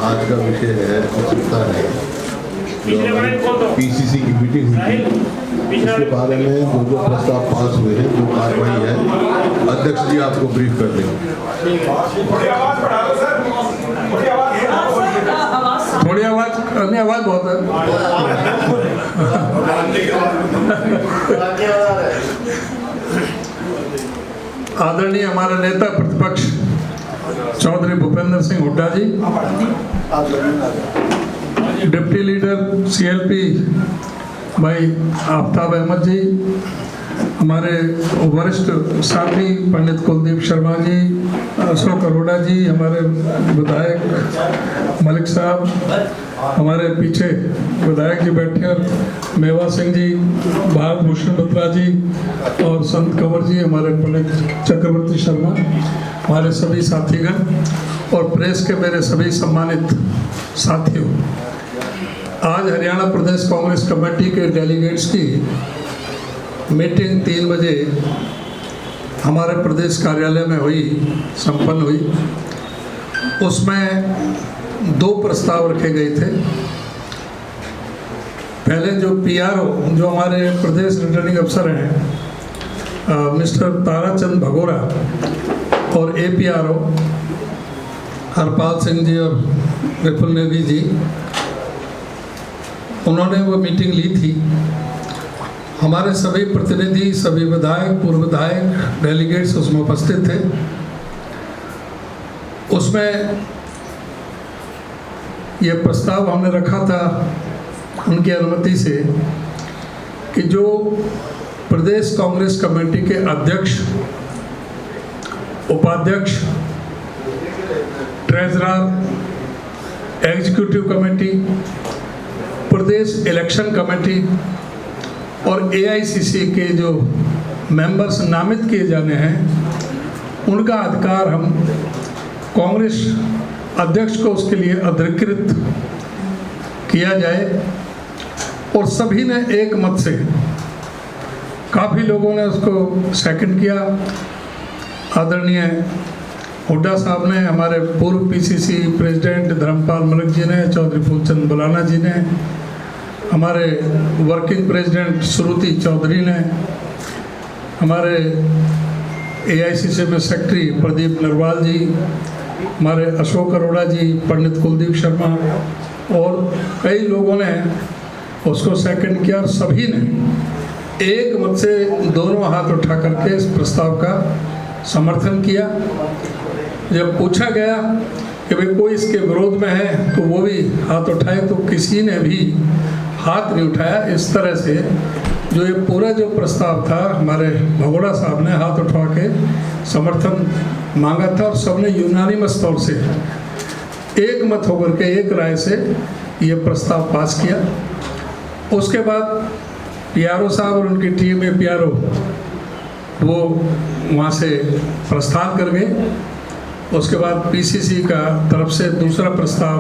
आज का विषय है उत्सुकता है। पीसीसी की मीटिंग हुई थी, इसके बारे में जो प्रस्ताव पास हुए हैं, जो कार्रवाई है, अध्यक्ष जी आपको ब्रीफ कर देंगे। थोड़ी आवाज, अन्य आवाज बहुत है। आदरणीय हमारे नेता प्रतिपक्ष चौधरी भूपेंद्र सिंह हुड्डा जी, डिप्टी लीडर सीएलपी भाई आफ्ताब अहमद जी, हमारे वरिष्ठ साथी पंडित कुलदीप शर्मा जी, अशोक अरोड़ा जी, हमारे विधायक मलिक साहब, हमारे पीछे विधायक जी बैठे और मेवा सिंह जी, भारत भूषण बत्रा जी और संत कंवर जी, हमारे पंडित चक्रवर्ती शर्मा, हमारे सभी साथीगण और प्रेस के मेरे सभी सम्मानित साथियों, आज हरियाणा प्रदेश कांग्रेस कमेटी के डेलीगेट्स की मीटिंग 3 बजे हमारे प्रदेश कार्यालय में संपन्न हुई। उसमें 2 प्रस्ताव रखे गए थे। पहले जो पीआरओ, जो हमारे प्रदेश रिटर्निंग अफसर हैं, मिस्टर ताराचंद भगोरा और एपीआरओ हरपाल सिंह जी और विपुल नेगी जी, उन्होंने वो मीटिंग ली थी। हमारे सभी प्रतिनिधि, सभी विधायक, पूर्व विधायक, डेलीगेट्स उसमें उपस्थित थे। उसमें ये प्रस्ताव हमने रखा था उनकी अनुमति से कि जो प्रदेश कांग्रेस कमेटी के अध्यक्ष, उपाध्यक्ष, ट्रेजरर, एग्जीक्यूटिव कमेटी, प्रदेश इलेक्शन कमेटी और एआईसीसी के जो मेंबर्स नामित किए जाने हैं, उनका अधिकार हम कांग्रेस अध्यक्ष को उसके लिए अधिकृत किया जाए। और सभी ने एक मत से, काफ़ी लोगों ने उसको सेकंड किया। आदरणीय हुड्डा साहब ने, हमारे पूर्व पीसीसी प्रेसिडेंट धर्मपाल मलिक जी ने, चौधरी फूलचंद बुलाना जी ने, हमारे वर्किंग प्रेसिडेंट श्रुति चौधरी ने, हमारे एआईसीसी में सेक्रेटरी प्रदीप नरवाल जी, हमारे अशोक अरोड़ा जी, पंडित कुलदीप शर्मा और कई लोगों ने उसको सेकंड किया। और सभी ने एक मत से दोनों हाथ उठा करके इस प्रस्ताव का समर्थन किया। जब पूछा गया कि भाई कोई इसके विरोध में है, तो वो भी हाथ उठाए, तो किसी ने भी हाथ नहीं उठाया। इस तरह से जो ये पूरा जो प्रस्ताव था, हमारे भगोड़ा साहब ने हाथ उठा के समर्थन मांगा था और सबने यूनानिमस तौर से एक मत होकर के एक राय से ये प्रस्ताव पास किया। उसके बाद पीआरओ साहब और उनकी टीम में पीआरओ वो वहाँ से प्रस्थान कर गए। उसके बाद पीसीसी का तरफ से दूसरा प्रस्ताव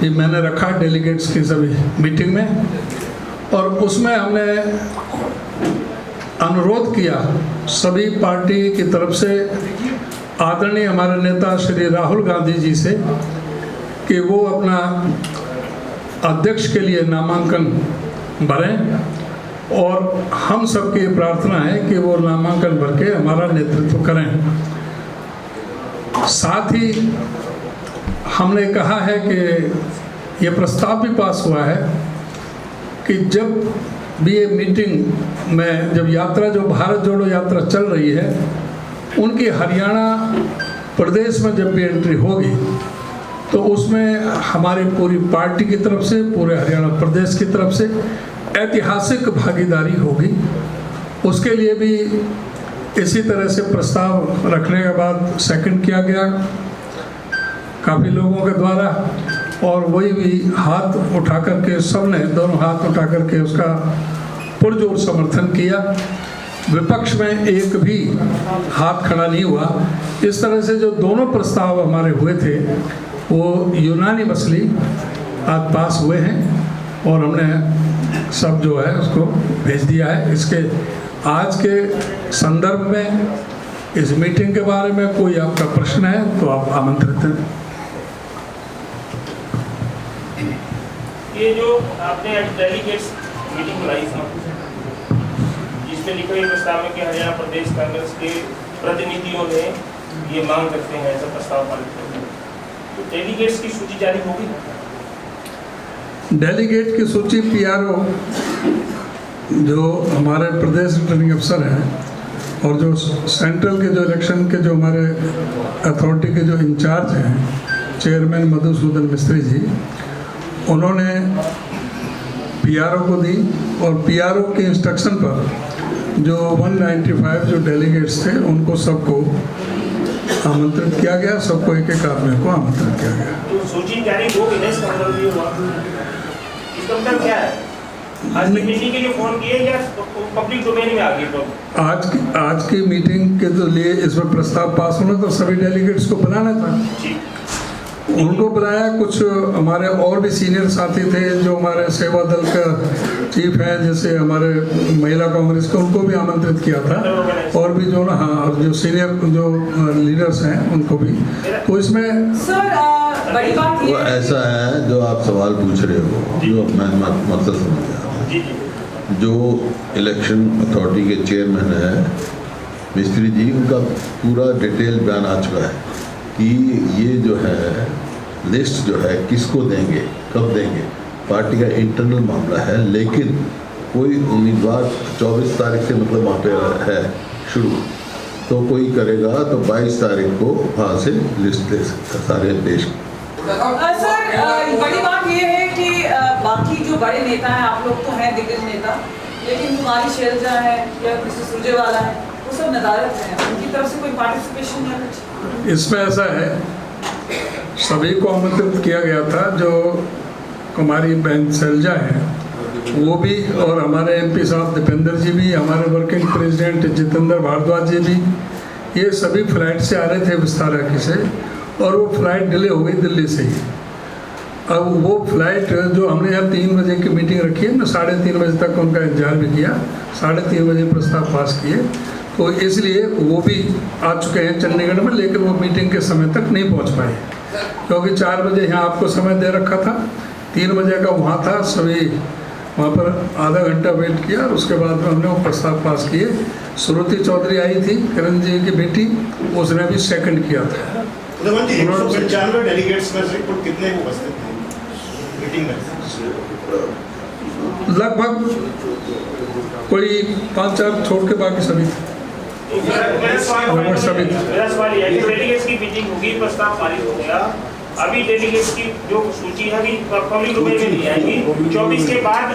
ये मैंने रखा डेलीगेट्स की सभी मीटिंग में, और उसमें हमने अनुरोध किया सभी पार्टी की तरफ से आदरणीय हमारे नेता श्री राहुल गांधी जी से कि वो अपना अध्यक्ष के लिए नामांकन भरें और हम सबकी प्रार्थना है कि वो नामांकन भर के हमारा नेतृत्व करें। साथ ही हमने कहा है कि ये प्रस्ताव भी पास हुआ है कि जब भी ये मीटिंग में जब यात्रा, जो भारत जोड़ो यात्रा चल रही है, उनकी हरियाणा प्रदेश में जब भी एंट्री होगी तो उसमें हमारी पूरी पार्टी की तरफ से, पूरे हरियाणा प्रदेश की तरफ से ऐतिहासिक भागीदारी होगी। उसके लिए भी इसी तरह से प्रस्ताव रखने के बाद सेकंड किया गया काफ़ी लोगों के द्वारा, और वही भी हाथ उठा करके सबने दोनों हाथ उठा करके उसका पुरजोर समर्थन किया। विपक्ष में एक भी हाथ खड़ा नहीं हुआ। इस तरह से जो दोनों प्रस्ताव हमारे हुए थे वो यूनानिमसली आज पास हुए हैं और हमने सब जो है उसको भेज दिया है। इसके आज के संदर्भ में इस मीटिंग के बारे में कोई आपका प्रश्न है तो आप आमंत्रित हैं। ये जो आपने डेलीगेट्स मीटिंग बुलाई थी, जिसमें लिखे हुए प्रस्ताव में कि हरियाणा प्रदेश कांग्रेस के प्रतिनिधियों ने ये मांग करते हैं ऐसा प्रस्ताव पारित करते हैं, तो डेलीगेट्स की सूची जारी होगी? डेलीगेट की सूची PRO जो हमारे प्रदेश रिटर्निंग अफसर हैं और जो सेंट्रल के जो इलेक्शन के जो हमारे अथॉरिटी के जो इंचार्ज हैं चेयरमैन मधुसूदन मिस्त्री जी, उन्होंने PRO को दी और PRO के इंस्ट्रक्शन पर जो 195 जो डेलीगेट्स थे उनको सबको आमंत्रित किया गया, सबको एक एक आदमी को आमंत्रित किया गया। तो सूची जारी होगी ना, इसका मतलब ये हुआ, इसका मतलब क्या है? आज की मीटिंग के लिए फोन किए या पब्लिक डोमेन में आ गई? तो आज की मीटिंग के तो लिए इसमें प्रस्ताव पास होना तो सभी डेलीगेट्स को बुलाना था, उनको बुलाया। कुछ हमारे और भी सीनियर साथी थे जो हमारे सेवा दल का चीफ है, जैसे हमारे महिला कांग्रेस के, उनको भी आमंत्रित किया था, और भी जो ना हाँ और जो सीनियर जो लीडर्स हैं उनको भी। तो इसमें सर बड़ी बात वो ये ऐसा है जो आप सवाल पूछ रहे हो, जो मैं मकसद समझ गया। जो इलेक्शन अथॉरिटी के चेयरमैन है मिस्त्री जी, उनका पूरा डिटेल बयान आ चुका है कि ये जो है लिस्ट जो है किसको देंगे, कब देंगे, पार्टी का इंटरनल मामला है। लेकिन कोई उम्मीदवार 24 तारीख से मतलब वहाँ पे है शुरू, तो कोई करेगा तो 22 तारीख को वहाँ से लिस्ट दे सकता सारे देश। सर बड़ी बात ये है कि बाकी जो बड़े नेता हैं, आप लोग तो हैं दिग्गज नेता, लेकिन कुमारी शैलजा है या किसी सुरजेवाला है, वो सब नदारत हैं, उनकी तरफ से कोई पार्टिसिपेशन या कुछ? इसमें ऐसा है, सभी को आमंत्रित किया गया था। जो कुमारी बहन शैलजा हैं वो भी, और हमारे MP साहब दीपेंद्र जी भी, हमारे वर्किंग प्रेसिडेंट जितेंद्र भारद्वाज जी भी, ये सभी फ्लाइट से आ रहे थे विस्तारा की से, और वो फ्लाइट डिले हो गई दिल्ली से ही। अब वो फ्लाइट जो हमने यहाँ 3 बजे की मीटिंग रखी है, मैं 3:30 बजे तक उनका इंतजार भी किया, 3:30 बजे प्रस्ताव पास किए, तो इसलिए वो भी आ चुके हैं चंडीगढ़ में, लेकिन वो मीटिंग के समय तक नहीं पहुँच पाए, क्योंकि 4 बजे यहाँ आपको समय दे रखा था, 3 बजे का वहाँ था, सभी वहाँ पर आधा घंटा वेट किया और उसके बाद में हमने वो प्रस्ताव पास किए। श्रुति चौधरी आई थी, किरण जी की बेटी, उसने भी सेकंड किया था। 195 डेलीगेट्स में से कुल कितने को उपस्थित थे मीटिंग में? लगभग कोई 5-4 छोड़ के बाकी सभी थे। मेरा सवाल ये है कि डेलीगेट्स की मीटिंग होगी, प्रस्ताव पारित हो गया, अभी डेलीगेट्स की जो सूची है अभी पब्लिक डोमेन में नहीं आएगी, 24 के बाद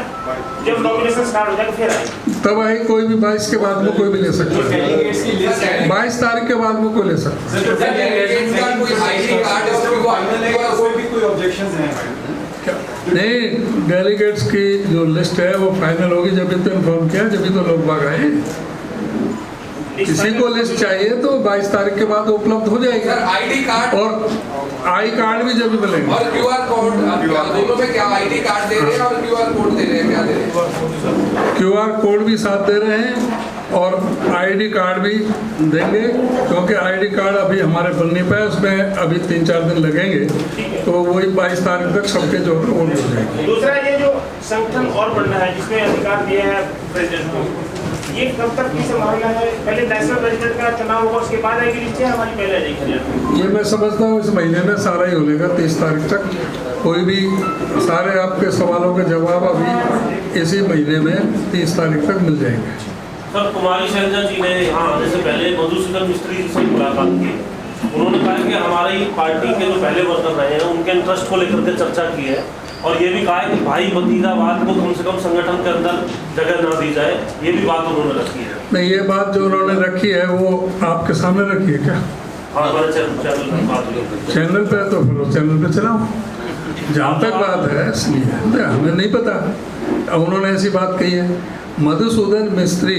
जब नॉमिनेशन स्टार्ट हो जाएगा फिर आएगी, तब आई कोई भी 22 के बाद में कोई भी ले सकता है, 22 तारीख के बाद में कोई ले सकता है। नहीं, डेलीगेट्स की जो लिस्ट है वो फाइनल होगी जब भी तो इन्फॉर्म किया, जब भी तो लोग बाग आए। किसी को लिस्ट चाहिए तो 22 तारीख के बाद उपलब्ध हो जाएगी। ID कार्ड और आई कार्ड भी जब भी मिलेंगे, और QR कोड, दोनों में क्या ID कार्ड दे रहे हैं और QR कोड दे रहे हैं, क्या दे रहे हैं? QR कोड भी साथ दे रहे हैं और ID कार्ड भी देंगे, क्योंकि ID कार्ड अभी हमारे बन नहीं पाए, उसमें अभी 3-4 दिन लगेंगे, तो वही 22 तारीख तक सबके जो है वो हो जाएंगे। दूसरा ये जो संगठन और बढ़ना है जिसमें अधिकार दिए हैं प्रेसिडेंट को, ये कब तक की संभावना है? पहले नेशनल प्रेसिडेंट का चुनाव होगा, उसके बाद आएगी लिस्ट, हमारी पहले आएगी? ये मैं समझता हूँ इस महीने में सारा ही हो लेगा, 30 तारीख तक। कोई भी सारे आपके सवालों के जवाब अभी इसी महीने में 30 तारीख तक मिल जाएंगे। सर, कुमारी शैलजा जी ने यहाँ आने से पहले मधुसूदन मिस्त्री जी से मुलाकात की, उन्होंने कहा कि हमारी पार्टी के जो पहले वर्कर रहे हैं उनके इंटरेस्ट को लेकर के चर्चा की है, और ये भी कहा है कि भाई भतीजावाद को कम से कम संगठन के अंदर जगह ना दी जाए, ये भी बात उन्होंने रखी है। नहीं, ये बात जो उन्होंने रखी है वो आपके सामने रखी है क्या? हाँ, हमारे चैनल पर बात हुई। चैनल पे तो फिर चैनल पे चलाओ, जहाँ तक बात है इसलिए हमें नहीं पता, अब उन्होंने ऐसी बात कही है। मधुसूदन मिस्त्री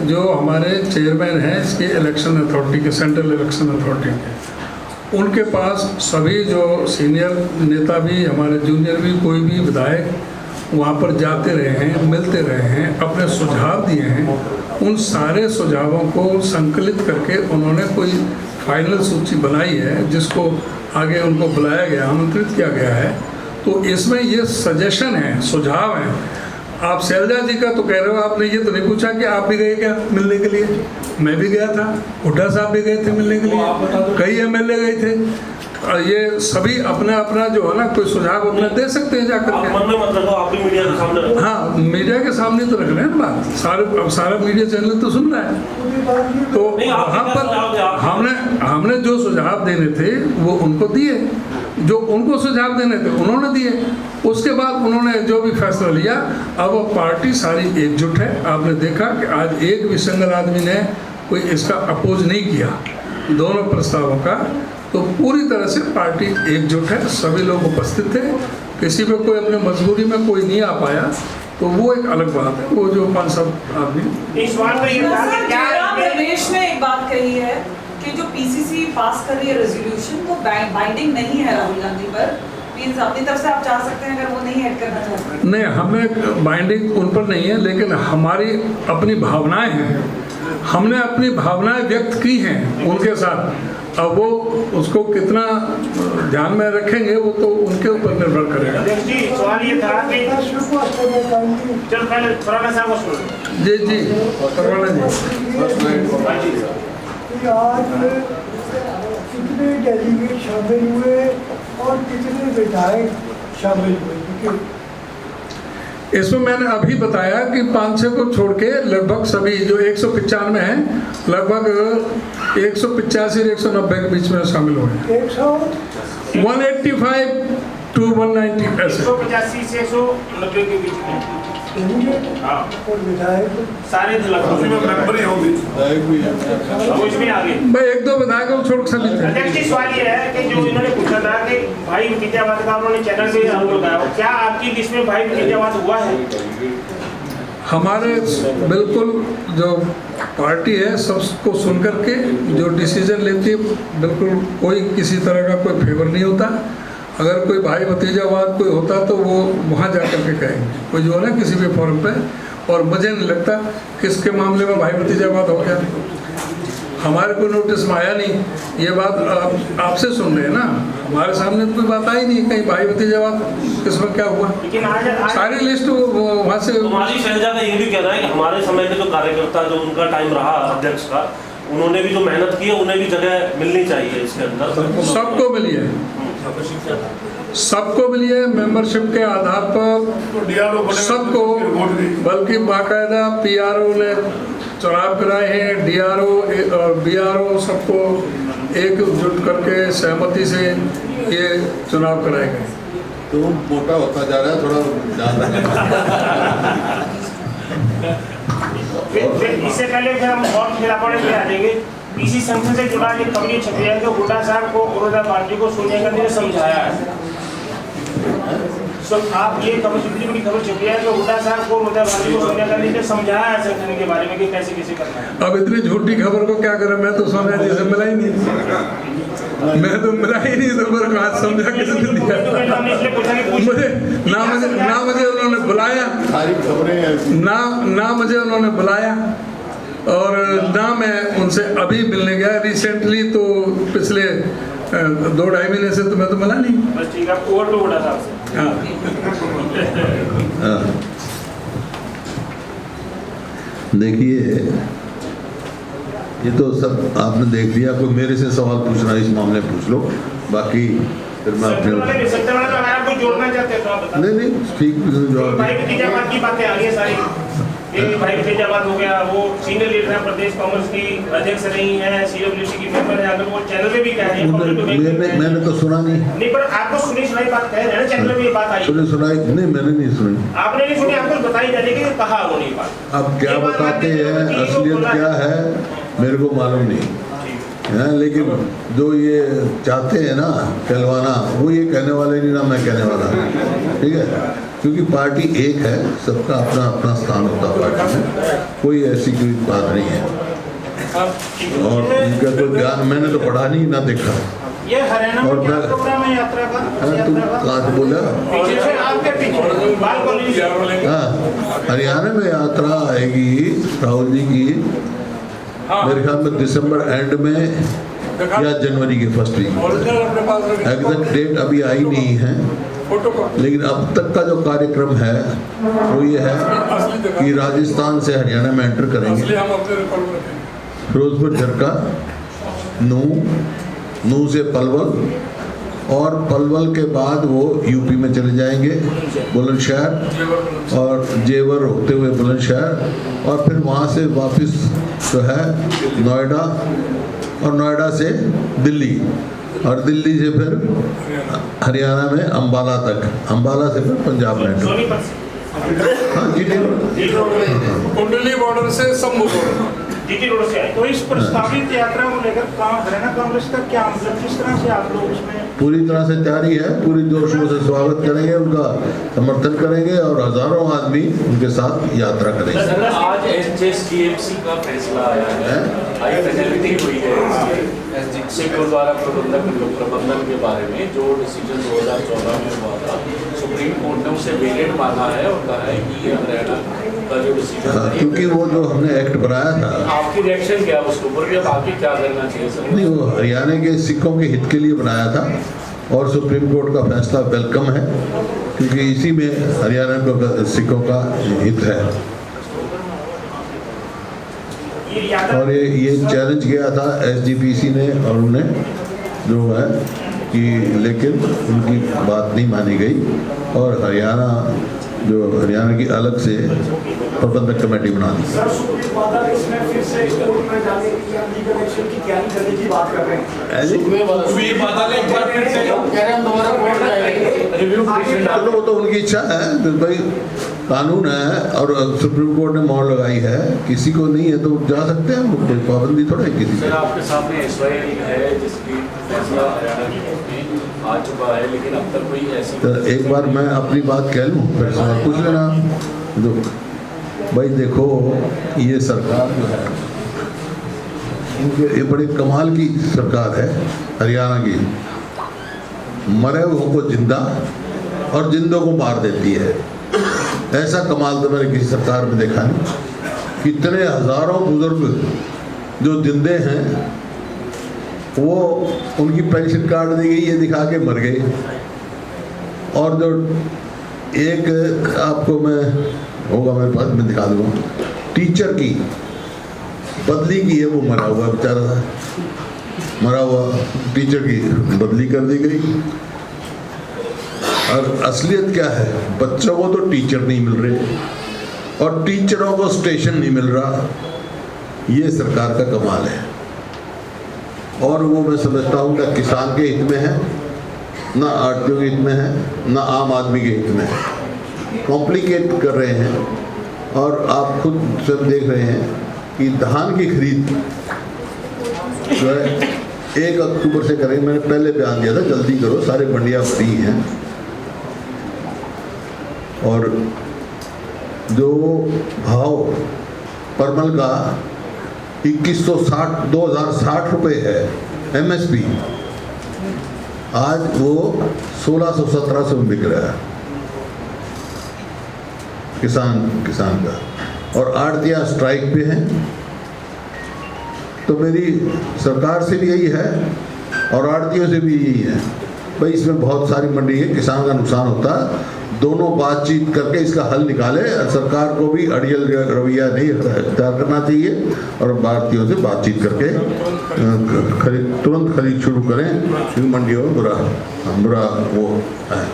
जो हमारे चेयरमैन हैं इसके इलेक्शन अथॉरिटी के, सेंट्रल इलेक्शन अथॉरिटी के, उनके पास सभी जो सीनियर नेता भी, हमारे जूनियर भी, कोई भी विधायक वहाँ पर जाते रहे हैं, मिलते रहे हैं, अपने सुझाव दिए हैं। उन सारे सुझावों को संकलित करके उन्होंने कोई फाइनल सूची बनाई है, जिसको आगे उनको बुलाया गया, आमंत्रित किया गया है, तो इसमें ये सजेशन है, सुझाव है। आप शैलजा जी का तो कह रहे हो, आपने ये तो नहीं पूछा कि आप भी गए क्या मिलने के लिए? मैं भी गया था, हुड्डा साहब भी गए थे मिलने के लिए, कई एमएलए गए थे। और ये सभी अपना अपना जो है ना कोई सुझाव अपना दे सकते हैं जाकर आप के। मन में मत रखो, आप भी मीडिया के सामने रखो। हाँ, मीडिया के सामने तो रख रहे हैं बात, सारा मीडिया चैनल तो सुन रहा है। तो नहीं, आप वहाँ क्या सुझाव दें? पर हमने जो सुझाव देने थे वो उनको दिए, जो उनको सुझाव देने थे उन्होंने दिए। उसके बाद उन्होंने जो भी फैसला लिया, अब वो पार्टी सारी एकजुट है। आपने देखा कि आज एक भी सिंगल आदमी ने कोई इसका अपोज नहीं किया दोनों प्रस्तावों का। तो पूरी तरह से पार्टी एकजुट है, सभी लोग उपस्थित थे। किसी पे कोई अपने मजबूरी में कोई नहीं आ पाया तो वो एक अलग बात है। वो जो 5-7 आदमी इस बात में ये था कि क्या जयराम रमेश ने एक बात कही है कि जो पीसीसी पास कर रही है रेजोल्यूशन वो बाइंडिंग नहीं है राहुल गांधी पर। मींस अपनी तरफ से आप चाह सकते हैं अगर वो नहीं ऐड करना चाहते हैं। नहीं, हमें बाइंडिंग उन पर नहीं है, लेकिन हमारी अपनी भावनाएं हैं। हमने अपनी भावनाएं व्यक्त की हैं उनके साथ। अब वो उसको कितना ध्यान में रखेंगे वो तो उनके ऊपर निर्भर करेगा। अध्यक्ष जी, सवाल ये था कि चलो पहले खुराना साहब को सुनो। जी जी, करवाना जी। आज कितने डेलीगेट शामिल हुए और कितने विधायक शामिल हुए? क्योंकि इसमें मैंने अभी बताया कि 5-6 को छोड़ के लगभग सभी जो 195 हैं, लगभग 185 और 190 के बीच में शामिल हुए। 185 to 190 ऐसे। 185 से 190 के बीच में हाँ और विधायक सारे मेंबर ही होंगे, कुछ भी आगे। भाई 1-2 विधायकों को छोड़ के सभी थे। अध्यक्ष जी, सवाल ये है कि जो इन्होंने पूछा था कि भाई भतीजावाद का उन्होंने चैनल से आरोप लगाया, क्या आपकी लिस्ट में भाई भतीजावाद हुआ है? हमारे बिल्कुल जो पार्टी है सबको सुन करके जो डिसीजन लेती है, बिल्कुल कोई किसी तरह का कोई फेवर नहीं होता। अगर कोई भाई भतीजावाद कोई होता तो वो वहाँ जा कर के कहेंगे, कोई जो है ना किसी भी फोरम पे। और मुझे नहीं लगता किसके मामले में भाई भतीजावाद हो गया। हमारे को नोटिस में आया नहीं। ये बात आपसे सुन रहे हैं ना, हमारे सामने तो कोई बात आई नहीं कहीं भाई भतीजावाद इसमें क्या हुआ। लेकिन आज सारी लिस्ट वहाँ से। हमारी शैलजा का ये भी कहना है कि हमारे समय के जो कार्यकर्ता, जो उनका टाइम रहा अध्यक्ष का, उन्होंने भी जो मेहनत की है उन्हें भी जगह मिलनी चाहिए इसके अंदर। सबको मिली है, सबको मिली है मेंबरशिप के आधार पर सबको। बल्कि बाकायदा पीआरओ ने चुनाव कराए हैं, डीआरओ और बीआरओ सबको एकजुट करके सहमति से ये चुनाव कराए गए। तो मोटा होता जा रहा है, थोड़ा ध्यान रखना। इससे पहले फिर हम और खिलाफड़े पे आ जाएंगे। इसी संगठन से जुड़ा एक खबर छपी है कि हुड्डा साहब को बड़ौदा पार्टी को सोनिया गांधी ने समझाया है। आप ये खबर बड़ी खबर छपी है कि हुड्डा साहब को बड़ौदा पार्टी को सोनिया गांधी ने समझाया है संगठन के बारे में कि कैसे कैसे करना है। अब इतनी झूठी खबर को क्या करें, मैं तो सोनिया जी से मिला ही नहीं, मैं तो मिला ही नहीं, तो मेरे को आज समझा किसने दिया। मुझे ना मुझे उन्होंने बुलाया, सारी खबरें ना मुझे उन्होंने बुलाया और ना मैं उनसे अभी मिलने गया रिसेंटली। तो पिछले 2-2.5 महीने से तो मैं तो मिला नहीं। बस ठीक है, ओवर टू हुड्डा साहब से। देखिए, ये तो सब आपने देख लिया। कोई मेरे से सवाल पूछना इस मामले में पूछ लो, बाकी फिर मैं अपने आपको जोड़ना चाहते हैं तो आप बता दें। नहीं ठीक जवाब भाई भतीजावाद की बातें आ रही है सारी। ये भाई भतीजावाद हो गया, वो सीनियर लीडर है प्रदेश कांग्रेस की अध्यक्ष रही है, सीडब्ल्यूसी की मेंबर है। अगर वो चैनल में भी कह रही है, मैंने तो सुना नहीं। पर आपको सुनी सुनाई बात कह रहे हैं, चैनल में ये बात आई। सुनाई नहीं, मैंने नहीं सुनी। आपने नहीं सुनी, आपको बताई जा रही है कि कहा उन्होंने ये बात। अब क्या बताते हैं, असलियत क्या है मेरे को मालूम नहीं है। लेकिन जो ये चाहते हैं ना कहलवाना, वो ये कहने वाले नहीं ना मैं कहने वाला, ठीक है। क्योंकि पार्टी एक है, सबका अपना अपना स्थान होता है पार्टी में, कोई ऐसी कोई बात नहीं है। और उनका कोई ज्ञान मैंने तो पढ़ा नहीं ना देखा। ये हरियाणा और में क्या प्रोग्राम है यात्रा का? तुम कहाँ से बोला? पीछे से आपके पीछे बाल कॉलोनी से। हाँ, हरियाणा में यात्रा आएगी राहुल जी की, मेरे ख्याल में दिसंबर एंड में या जनवरी के फर्स्ट वीक। एग्जैक्ट डेट अभी आई नहीं है, लेकिन अब तक का जो कार्यक्रम है वो ये है कि राजस्थान से हरियाणा में एंटर करेंगे, फिरोजपुर झरका, नूह से पलवल, और पलवल के बाद वो यूपी में चले जाएंगे बुलंदशहर, और जेवर होते हुए बुलंदशहर, और फिर वहाँ से वापस जो है नोएडा, और नोएडा से दिल्ली, और दिल्ली से फिर हरियाणा में अंबाला तक, अंबाला से फिर पंजाब में। सोनीपत से, हाँ कुंडली बॉर्डर से शंभू जीटी रोड से आए। तो इस प्रस्तावित यात्रा को लेकर हरियाणा कांग्रेस का क्या मतलब, किस तरह से आप लोग उसमें? पूरी तरह से तैयारी है, पूरी जोर शोर से स्वागत करेंगे, उनका समर्थन करेंगे, और हजारों आदमी उनके साथ यात्रा करेंगे। सर, आज एसजेएमसी का फैसला आया है, हाई फाइनलिटी हुई है सिख गुरुद्वारा प्रबंधन के बारे में, जो डिसीजन 2014 में हुआ था, सुप्रीम कोर्ट ने उसे वेलिड माना है और कहा है कि हरियाणा का जो डिसीजन, क्योंकि वो जो हमने एक्ट बनाया था, आपकी रिएक्शन क्या है उसके ऊपर भी, अब आगे क्या करना चाहिए सर? नहीं, वो हरियाणा के सिखों के हित के लिए बनाया था, और सुप्रीम कोर्ट का फैसला वेलकम है, क्योंकि इसी में हरियाणा के सिखों का हित है। और ये चैलेंज किया था एसजीपीसी ने, और उन्हें जो है कि लेकिन उनकी बात नहीं मानी गई, और हरियाणा की अलग से प्रबंधक कमेटी बना दी। सर, सुप्रीम कोर्ट इसमें फिर से कोर्ट में जाने की या लीगल एक्शन की तैयारी करने की बात कर रहे हैं। चलो वो तो उनकी इच्छा है, तो भाई कानून है, और सुप्रीम कोर्ट ने मोहर लगाई है, किसी को नहीं है तो जा सकते हैं, कोई पाबंदी थोड़ा है किसी सर, आपके सामने एसवाई है जिसकी फैसला हरियाणा में आ चुका है, लेकिन अब तक कोई ऐसी, तो एक बार मैं अपनी बात कह लूँ, फिर सवाल पूछ लेना। जो भाई देखो, ये सरकार जो है, इनके ये बड़ी कमाल की सरकार है हरियाणा की, मरे हुओं को जिंदा और जिंदों को मार देती है। ऐसा कमाल तो मैंने किसी सरकार में देखा नहीं। कितने हजारों बुजुर्ग जो जिंदे हैं, वो उनकी पेंशन काट दी गई, ये दिखा के मर गए। और जो एक आपको मैं होगा मेरे पास, मैं दिखा दूंगा, टीचर की बदली की है, वो मरा हुआ बेचारा, मरा हुआ टीचर की बदली कर दी गई। और असलियत क्या है, बच्चों को तो टीचर नहीं मिल रहे, और टीचरों को स्टेशन नहीं मिल रहा। ये सरकार का कमाल है। और वो मैं समझता हूँ कि किसान के हित में है, ना आरटीओ के हित में है, ना आम आदमी के हित में है। कॉम्प्लिकेट कर रहे हैं, और आप खुद सब देख रहे हैं कि धान की खरीद जो है 1 अक्टूबर से करेंगे। मैंने पहले बयान दिया था, जल्दी करो, सारे मंडियाँ भरी हैं। और जो भाव परमल का 2060 रुपये है एमएसपी, आज वो 1600-1700 में बिक रहा है किसान का। और आड़तियाँ स्ट्राइक पे हैं। तो मेरी सरकार से भी यही है, और आड़तियों से भी यही है, भाई इसमें बहुत सारी मंडी है, किसान का नुकसान होता है, दोनों बातचीत करके इसका हल निकाले। सरकार को भी अड़ियल रवैया नहीं इख्तियार करना चाहिए, और भारतीयों से बातचीत करके तुरंत खरीद शुरू करें, क्योंकि मंडियों में बुरा वो है।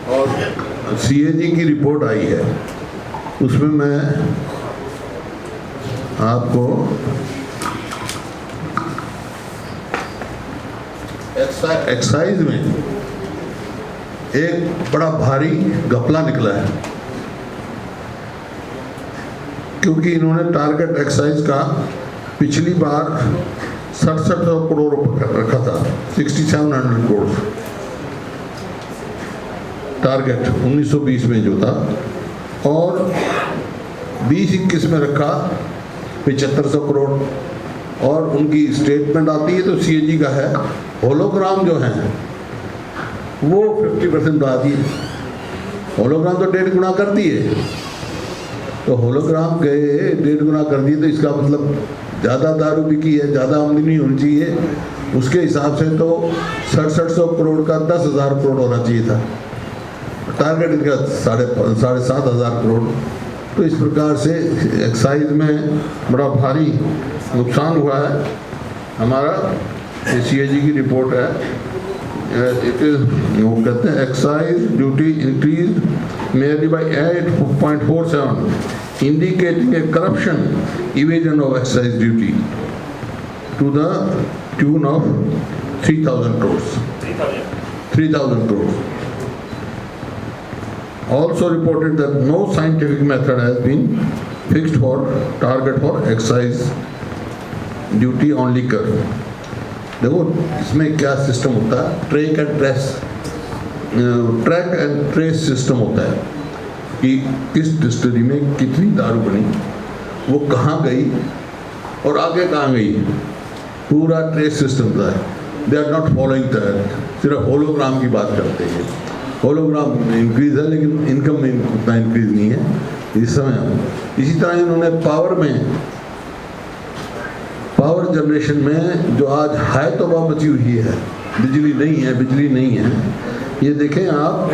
और सीएजी की रिपोर्ट आई है, उसमें मैं आपको एक्साइज में एक बड़ा भारी घपला निकला है, क्योंकि इन्होंने टारगेट एक्साइज का पिछली बार 6700 करोड़ रुपए रखा था, 6700 करोड़ टारगेट 1920 में जो था, और 2021 में रखा 7500 करोड़। और उनकी स्टेटमेंट आती है तो सीएजी का है, होलोग्राम जो है वो 50% बढ़ा दिए। होलोग्राम तो 1.5 गुना कर दिए, तो होलोग्राम गए 1.5 गुना कर दिए, तो इसका मतलब ज़्यादा दारू बिकी है, ज़्यादा आमदनी होनी चाहिए। उसके हिसाब से तो 6700 करोड़ का 10,000 करोड़ होना चाहिए था। टारगेट इनका 7,500 करोड़। तो इस प्रकार से एक्साइज में बड़ा भारी नुकसान हुआ है। हमारा CAG की रिपोर्ट है, वो कहते हैं excise duty increase merely by 8.47 indicating a corruption evasion of excise duty to the tune of 3,000 crores. 3,000 crores. Also reported that no scientific method has been fixed for target for excise duty on liquor. देखो इसमें क्या system होता है, track and trace system होता है कि किस distillery में कितनी दारू बनी, वो कहाँ गई और आगे कहाँ गई, पूरा ट्रेस सिस्टम था। They are not following that, सिर्फ होलोग्राम की बात करते हैं। होलोग्राम इंक्रीज है लेकिन इनकम में उतना इंक्रीज नहीं है इस समय। इसी तरह इन्होंने पावर जनरेशन में जो आज हाई तोबा मची हुई है, बिजली नहीं है। ये देखें आप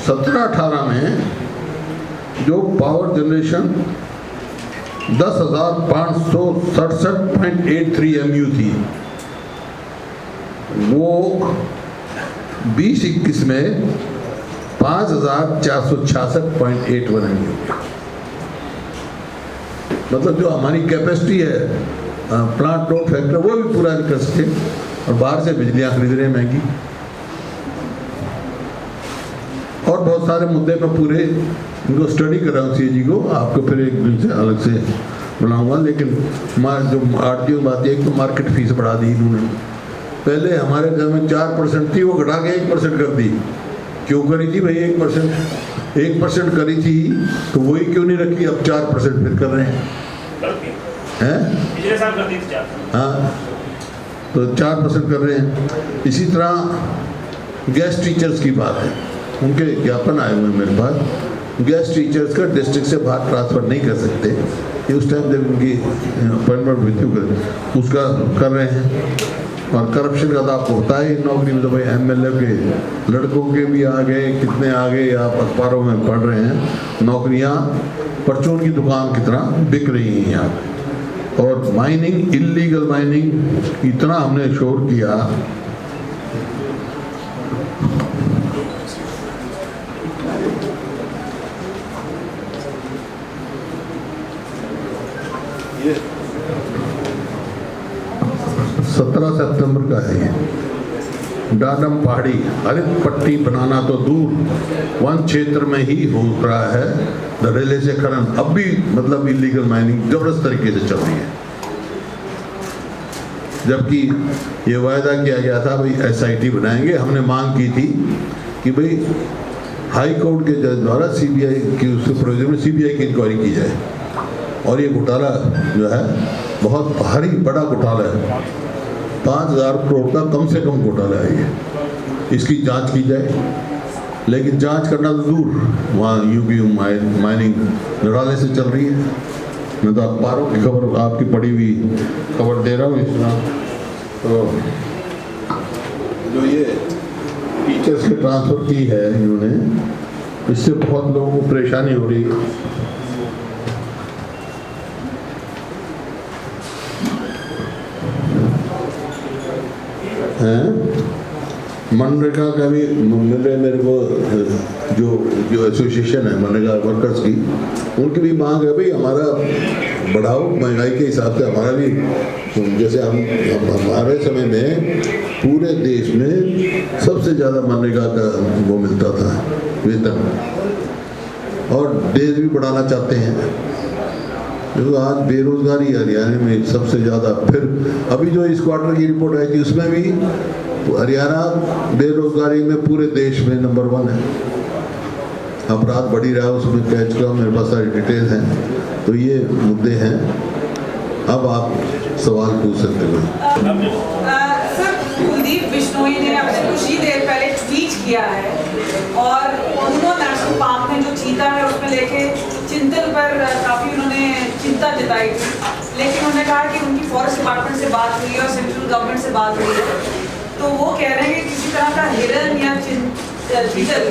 17-18 में जो पावर जनरेशन 10,567.83 MU थी, वो 20-21 में 5,466.81 MU। मतलब जो हमारी कैपेसिटी है प्लांट लोड फैक्टर वो भी पूरा नहीं कर सके और बाहर से बिजलियाँ खरीद रहे हैं महंगी। और बहुत सारे मुद्दे में पूरे इनको स्टडी कर रहा हूँ CAG को, आपको फिर एक दिन से अलग से बुलाऊंगा। लेकिन जो आरटीओ बात है, एक तो मार्केट फीस बढ़ा दी इन्होंने। पहले हमारे घर में 4% थी, वो घटा के 1% कर दी। क्यों करी थी भाई? 1% करी थी तो वही क्यों नहीं रखी? अब 4% फिर कर रहे हैं। पिछले साल कर दी थी 4। हाँ, तो 4% कर रहे हैं। इसी तरह गेस्ट टीचर्स की बात है, उनके ज्ञापन आए हुए हैं मेरे पास। गेस्ट टीचर्स का डिस्ट्रिक्ट से बाहर ट्रांसफ़र नहीं कर सकते, ये उस टाइम जब उनकी अपॉइंटमेंट हुई थी उसका कर रहे हैं। और करप्शन का तो आपको पता है, नौकरी में तो भाई MLA के लड़कों के भी आ गए, कितने आ गए, आप अखबारों में पढ़ रहे हैं। नौकरियां, परचून की दुकान कितना बिक रही हैं यहाँ पे। और माइनिंग, इलीगल माइनिंग इतना हमने शोर किया। ये 17 सितंबर का है। ये डाडम पहाड़ी हरित पट्टी बनाना तो दूर, वन क्षेत्र में ही हो रहा है धड़ेले से खनन। अब भी मतलब इलीगल माइनिंग जबरदस्त तरीके से चल रही है, जबकि ये वायदा किया गया था भाई SIT बनाएंगे। हमने मांग की थी कि भाई हाई कोर्ट के जज द्वारा CBI की उसके प्रोविजन में CBI की इंक्वायरी की जाए। और ये घोटाला जो है बहुत भारी बड़ा घोटाला है, 5,000 करोड़ का कम से कम घोटाला है ये। इसकी जांच की जाए, लेकिन जांच करना तो दूर, वहाँ UP माइनिंग लड़ाने से चल रही है। मैं तो अखबारों की खबर आपकी पड़ी हुई खबर दे रहा हूँ। इस तरह तो जो ये टीचर्स के ट्रांसफ़र की है इन्होंने, इससे बहुत लोगों को परेशानी हो रही है। मनरेगा का भी मिल रहे मेरे को, जो एसोसिएशन है मनरेगा वर्कर्स की, उनकी भी मांग है भाई हमारा बढ़ाओ, महंगाई के हिसाब से हमारा भी, जैसे हमारे समय में पूरे देश में सबसे ज़्यादा मनरेगा का वो मिलता था वेतन, और डेज भी बढ़ाना चाहते हैं। जो आज बेरोजगारी हरियाणा में सबसे ज़्यादा, फिर अभी जो इस क्वार्टर की रिपोर्ट आई थी उसमें भी हरियाणा बेरोजगारी में पूरे देश में नंबर 1 है। अपराध बढ़ी रहा है, उसमें कैच का मेरे पास सारी डिटेल्स हैं। तो ये मुद्दे हैं, अब आप सवाल पूछ सकते हो। सर, कुलदीप बिश्नोई ने अपने कुछ ही देर पहले ट्वीट किया है और ऊनो नेशनल पार्क में जो चीता है उसमें लेके चिंतन पर काफ़ी उन्होंने चिंता जताई थी, लेकिन उन्होंने कहा कि उनकी फॉरेस्ट डिपार्टमेंट से बात हुई और सेंट्रल गवर्नमेंट से बात हुई, तो वो कह रहे हैं कि किसी तरह का हिरन या डीजल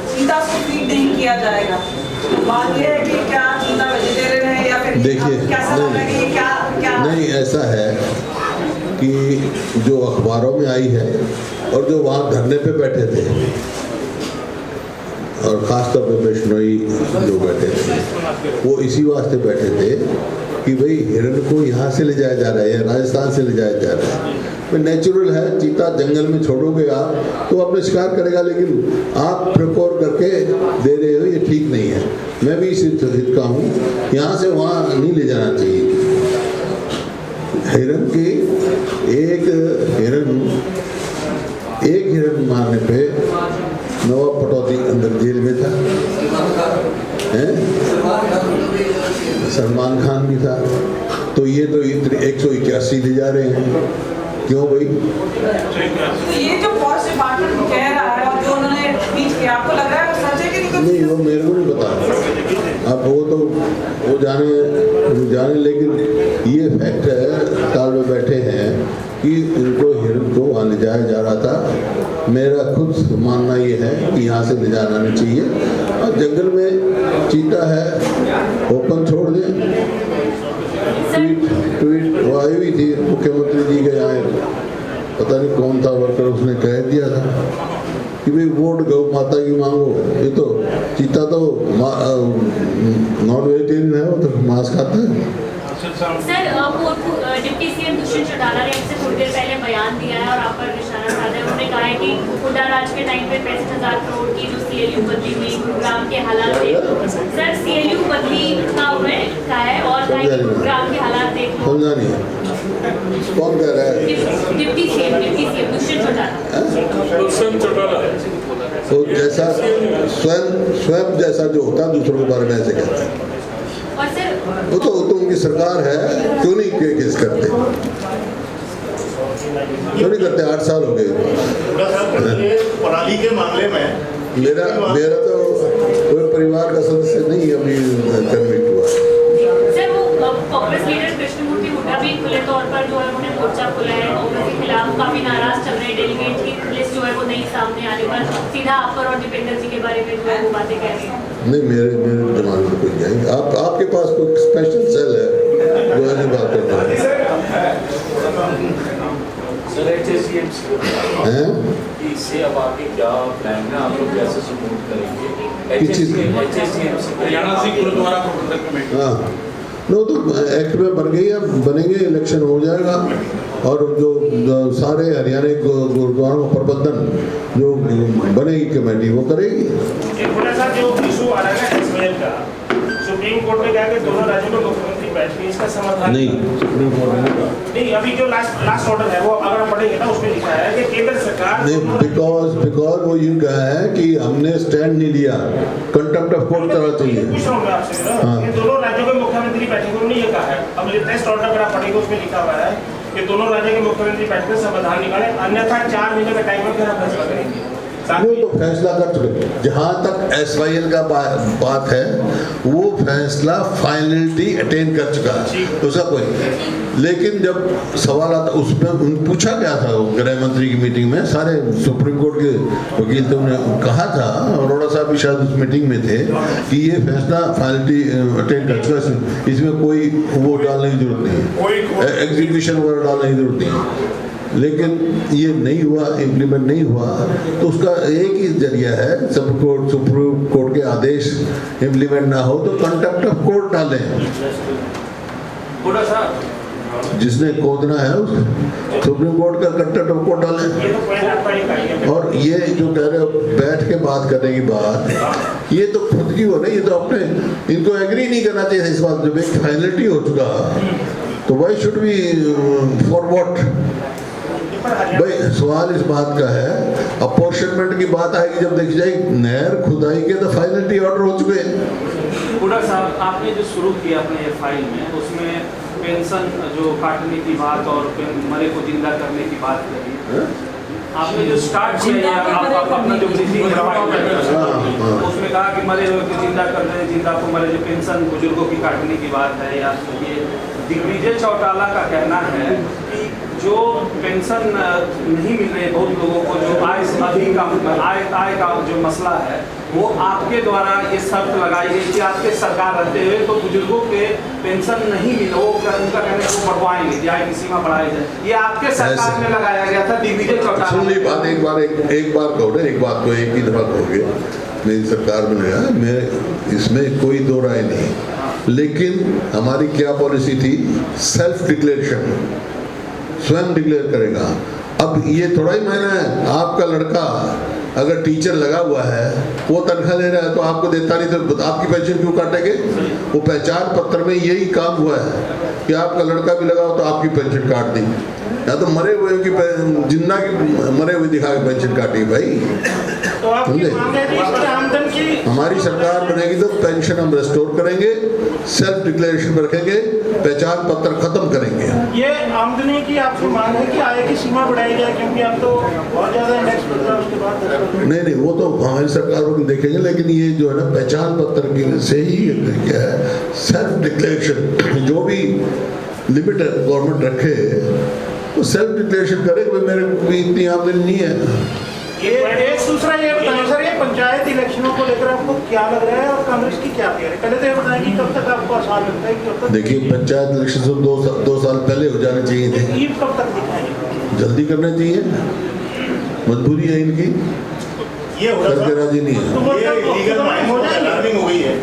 चीता को फीड नहीं किया जाएगा, तो बात ये है कि क्या चीता वेजिटेरियन है या फिर देखिए, आपको कैसा लग रहा है कि ये क्या नहीं, ऐसा है कि जो अखबारों में आई है और जो वहाँ धरने पे बैठे थे और ख़ासतौर पे बिश्नोई जो बैठे थे, वो इसी वास्ते बैठे थे कि भाई हिरण को यहाँ से ले जाया जा रहा है या राजस्थान से ले जाया जा रहा है। तो नेचुरल है, चीता जंगल में छोड़ोगे आप तो अपने शिकार करेगा, लेकिन आप प्रिकॉर करके दे रहे हो, ये ठीक नहीं है। मैं भी इसी हित का हूँ, यहाँ से वहाँ नहीं ले जाना चाहिए। हिरण की एक हिरण मारने पे नवाब पटौदी अंदर जेल में था, सलमान खान भी था, तो ये तो 181 ले जा रहे हैं, क्यों भाई? तो ये जो फॉरेस्ट डिपार्टमेंट कह रहा है और जो उन्होंने ट्वीट किया, आपको लग रहा है वो सच है कि नहीं? वो मेरे को नहीं पता, अब वो तो वो जाने, लेकिन ये फैक्ट है, ताल में बैठे हैं कि उनको हिरण को वहाँ ले जाया जा रहा था। मेरा खुद मानना ये है कि यहाँ से ले जाना नहीं चाहिए, और जंगल में चीता है, ओपन छोड़ दें। ट्वीट वो आई हुई थी मुख्यमंत्री जी के यहाँ, पता नहीं कौन था वर्कर, उसने कह दिया था कि भाई वोट गौ माता की मांगो। ये तो चीता तो नॉन वेजिटेरियन है, वो तो मांस खाता है। Sir, deputy CM Dushyant Chautala ने इससे थोड़ी देर पहले बयान दिया है और आप पर निशाना साधा है। उन्होंने कहा है कि हुड्डा राज के टाइम पे 65,000 करोड़ की जो सीएलयू बदली हुई, गुरुग्राम के हालात देख सर, सीएलयू बदली का है और गुरुग्राम के हालात देख समझा नहीं, कौन कह रहा है? Deputy CM Dushyant Chautala. तो जैसा स्वयं जैसा जो होता है दूसरों के बारे में ऐसे कहते हैं, और सर वो तो उनकी सरकार है, क्यों नहीं केस करते, क्यों नहीं करते? 8 साल हो गए। पराली के मामले में मेरा तो कोई परिवार का सदस्य नहीं अभी कन्विक्ट हुआ। सर, वो कांग्रेस लीडर कृष्णमूर्ति हुड्डा भी खुले तौर पर जो है उन्होंने मोर्चा खोला है, कांग्रेस के खिलाफ काफी नाराज चल रहे हैं। डेलीगेट की लिस्ट जो है वो नहीं सामने आने पर सीधा आप पर और दीपेंद्र जी के बारे में जो है वो बातें कह रहे हैं। नहीं, मेरे दिमाग में कोई नहीं आएंगे। आपके पास कोई स्पेशल सेल है जो ऐसी बात करता है? सर, इससे अब आगे क्या प्लान है, आप लोग कैसे सपोर्ट करेंगे? हरियाणा सिंह गुरुद्वारा प्रबंधक कमेटी, हाँ, नो तो एक्ट में बन गई, अब बनेंगे, इलेक्शन हो जाएगा, और जो सारे हरियाणा गुरुद्वारों का प्रबंधन जो बनेगी कमेटी वो करेगी। जो इशू आ रहा है ना एसवाईएल का, सुप्रीम कोर्ट ने कहा कि दोनों राज्यों में मुख्यमंत्री बैठे, इसका समाधान नहीं, सुप्रीम कोर्ट नहीं, अभी जो लास्ट ऑर्डर है वो अगर आप पढ़ेंगे ना, उसमें लिखा है कि केंद्र सरकार नहीं, बिकॉज वो यूँ कहा है कि हमने स्टैंड नहीं लिया, कंटेम्प्ट ऑफ कोर्ट चलना चाहिए। पूछ रहा हूँ मैं आपसे ना, ये दोनों राज्यों के मुख्यमंत्री बैठेंगे, उन्होंने ये कहा है। अब लेटेस्ट ऑर्डर अगर आप पढ़ेंगे उसमें लिखा हुआ है कि दोनों राज्यों के मुख्यमंत्री बैठकर समाधान निकाले, अन्यथा 4 महीने का टाइम है, फिर हम फैसला करेंगे। वो तो फैसला कर चुके। जहाँ तक एसवाईएल का बात है, वो फैसला फाइनलिटी अटेन कर चुका है, उसका कोई। लेकिन जब सवाल आता उसमें पूछा गया था गृह मंत्री की मीटिंग में, सारे सुप्रीम कोर्ट के वकील थे, उन्होंने कहा था, अरोड़ा साहब भी शायद उस मीटिंग में थे, कि ये फैसला फाइनलिटी अटेन कर चुका, इसमें कोई वो डालने की जरूरत नहीं है, एग्जीक्यूशन वगैरह डालने की जरूरत नहीं है। लेकिन ये नहीं हुआ, इम्प्लीमेंट नहीं हुआ, तो उसका एक ही जरिया है, सुप्रीम कोर्ट के आदेश इम्प्लीमेंट ना हो तो कंटेम्प्ट ऑफ कोर्ट डालें, जिसने खोदना है उस सुप्रीम कोर्ट का कंटेम्प्ट ऑफ कोर्ट डालें। और ये जो कह रहे हो बैठ के बात करने की बात, ये तो खुद की हो नहीं, ये तो अपने इनको एग्री नहीं करना चाहिए इस बात। जब एक फाइनलिटी हो चुका तो why should be for what? भाई सवाल इस बात का है, अपॉर्शनमेंट की बात आएगी जब देखी जाएगी, नहर खुदाई के तो फाइनलिटी ऑर्डर हो चुके हैं। हुड्डा साहब, आपने जो शुरू किया अपने फाइल में, उसमें पेंशन जो काटने की बात और मरे को जिंदा करने की बात करी, आपने जो स्टार्ट किया है आप अपना जो ब्रीफिंग उसमें कहा कि मरे हुए को जिंदा कर रहे, जिंदा को मरे, जो पेंशन बुजुर्गों की काटने की बात है, या ये दिग्विजय चौटाला का कहना है कि जो पेंशन नहीं मिल रही बहुत लोगों को, जो आय से अधिक आय का जो मसला है, वो आपके द्वारा ये शर्त लगाई गई कि आपके सरकार रहते हुए तो बुजुर्गों के पेंशन नहीं मिले, वो उनका कहने को बढ़वाएंगे कि आय की सीमा बढ़ाई जाए, ये आपके सरकार में लगाया गया था दिग्विजय चौटाला। सुन ली बात, एक बार कहो ना, एक बात को एक ही दफा कहोगे, मेरी सरकार में लगा, मैं इसमें कोई दो राय नहीं, लेकिन हमारी क्या पॉलिसी थी, सेल्फ डिक्लेरेशन, स्वयं डिक्लेयर करेगा। अब ये थोड़ा ही मायना है, आपका लड़का अगर टीचर लगा हुआ है, वो तनख्वाह ले रहा है तो आपको देता नहीं, तो आपकी पेंशन क्यों काटेंगे? वो पहचान पत्र में यही काम हुआ है कि आपका लड़का भी लगा हो तो आपकी पेंशन काट दी, या तो मरे हुए की जिंदा की मरे हुए दिखा के पेंशन काटी भाई। तो आपकी मांग है कि इसमें आमदन की हमारी सरकार बनेगी तो पेंशन हम रेस्टोर करेंगे, सेल्फ डिक्लेरेशन पर रखेंगे, पहचान पत्र खत्म करेंगे। ये आमदनी की आपकी मांग है कि आय की सीमा बढ़ाई जाए, क्योंकि आप तो बहुत ज्यादा इंडेक्स बढ़ रहा है, उसके बाद नहीं, वो तो हमारी सरकार को देखेंगे, लेकिन ये जो है ना पहचान पत्र की से ही क्या है, सेल्फ डिक्लेरेशन, जो भी लिमिट गवर्नमेंट रखे तो सेल्फ डिक्लेरेशन करे कि मेरे को भी इतनी आमदनी नहीं है। ये एक दूसरा ये बताएं सर, ये पंचायत इलेक्शनों को लेकर आपको क्या लग रहा है और कांग्रेस की क्या तैयारी? पहले तो ये बताएं कि कब तक आपको आसान लगता है कि कब तक? देखिए, पंचायत इलेक्शन से दो साल पहले हो जाने चाहिए थे, ईद कब तक दिखाएंगे? जल्दी करना चाहिए, मजबूरी है इनकी, ये हो रहा करके राजी नहीं है। ये इलीगल माइनिंग अलार्मिंग हो गई है,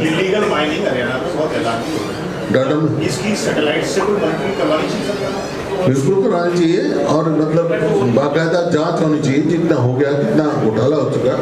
इलीगल माइनिंग हरियाणा में बहुत अलार्मिंग हो रही है। डाटा में इसकी सैटेलाइट से कोई मॉनिटरिंग करवानी चाहिए, बिल्कुल करानी चाहिए, और मतलब बाकायदा जांच होनी चाहिए, जितना हो गया, कितना घोटाला हो चुका।